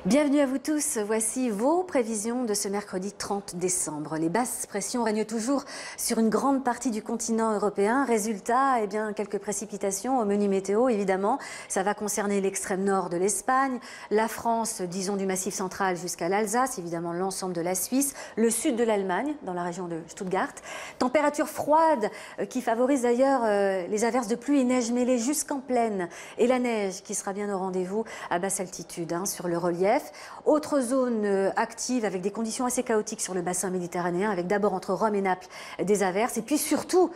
Bienvenue à vous tous, voici vos prévisions de ce mercredi 30 décembre. Les basses pressions règnent toujours sur une grande partie du continent européen. Résultat, quelques précipitations au menu météo évidemment. Ça va concerner l'extrême nord de l'Espagne, la France, disons du Massif central jusqu'à l'Alsace, évidemment l'ensemble de la Suisse, le sud de l'Allemagne, dans la région de Stuttgart. Température froide qui favorise d'ailleurs les averses de pluie et neige mêlées jusqu'en plaine. Et la neige qui sera bien au rendez-vous à basse altitude sur le relief. Autre zone active avec des conditions assez chaotiques sur le bassin méditerranéen, avec d'abord entre Rome et Naples des averses, et puis surtout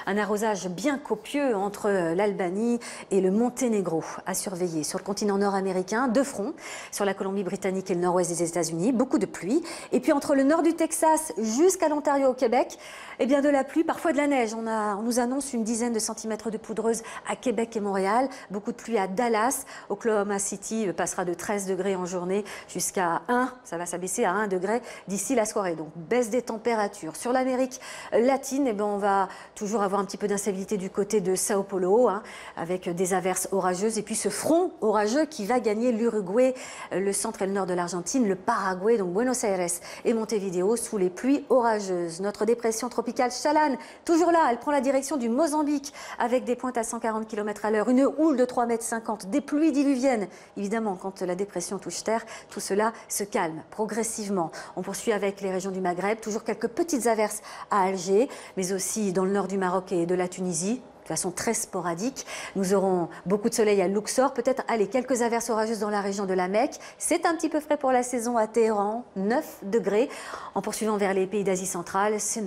un arrosage bien copieux entre l'Albanie et le Monténégro à surveiller. Sur le continent nord-américain, deux fronts, sur la Colombie-Britannique et le nord-ouest des États-Unis, beaucoup de pluie. Et puis entre le nord du Texas jusqu'à l'Ontario au Québec, de la pluie, parfois de la neige. On nous annonce une dizaine de centimètres de poudreuse à Québec et Montréal, beaucoup de pluie à Dallas. Oklahoma City passera de 13 degrés en journée jusqu'à 1, ça va s'abaisser à 1 degré d'ici la soirée. Donc baisse des températures. Sur l'Amérique latine, on va toujours avoir un petit peu d'instabilité du côté de Sao Paulo, avec des averses orageuses. Et puis ce front orageux qui va gagner l'Uruguay, le centre et le nord de l'Argentine, le Paraguay, donc Buenos Aires et Montevideo sous les pluies orageuses. Notre dépression tropicale Chalan, toujours là, elle prend la direction du Mozambique avec des pointes à 140 km à l'heure, une houle de 3,50 m, des pluies diluviennes. Évidemment, quand la dépression touche terre, tout cela se calme progressivement. On poursuit avec les régions du Maghreb, toujours quelques petites averses à Alger, mais aussi dans le nord du Maroc et de la Tunisie. De façon très sporadique. Nous aurons beaucoup de soleil à Luxor, peut-être quelques averses orageuses dans la région de la Mecque. C'est un petit peu frais pour la saison à Téhéran, 9 degrés. En poursuivant vers les pays d'Asie centrale, c'est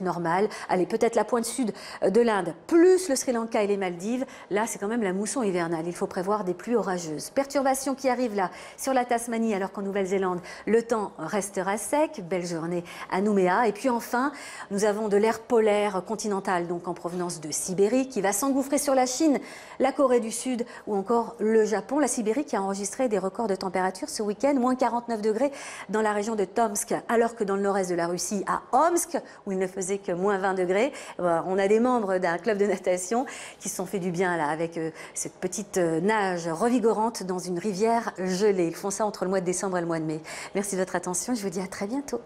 normal. Allez, peut-être la pointe sud de l'Inde, plus le Sri Lanka et les Maldives. Là, c'est quand même la mousson hivernale. Il faut prévoir des pluies orageuses. Perturbations qui arrivent là sur la Tasmanie, alors qu'en Nouvelle-Zélande, le temps restera sec. Belle journée à Nouméa. Et puis enfin, nous avons de l'air polaire continental, donc en provenance de Sibérie, qui va s'engouffrer sur la Chine, la Corée du Sud ou encore le Japon. La Sibérie qui a enregistré des records de température ce week-end, moins 49 degrés dans la région de Tomsk, alors que dans le nord-est de la Russie, à Omsk, où il ne faisait que moins 20 degrés, on a des membres d'un club de natation qui se sont fait du bien là, avec cette petite nage revigorante dans une rivière gelée. Ils font ça entre le mois de décembre et le mois de mai. Merci de votre attention, je vous dis à très bientôt.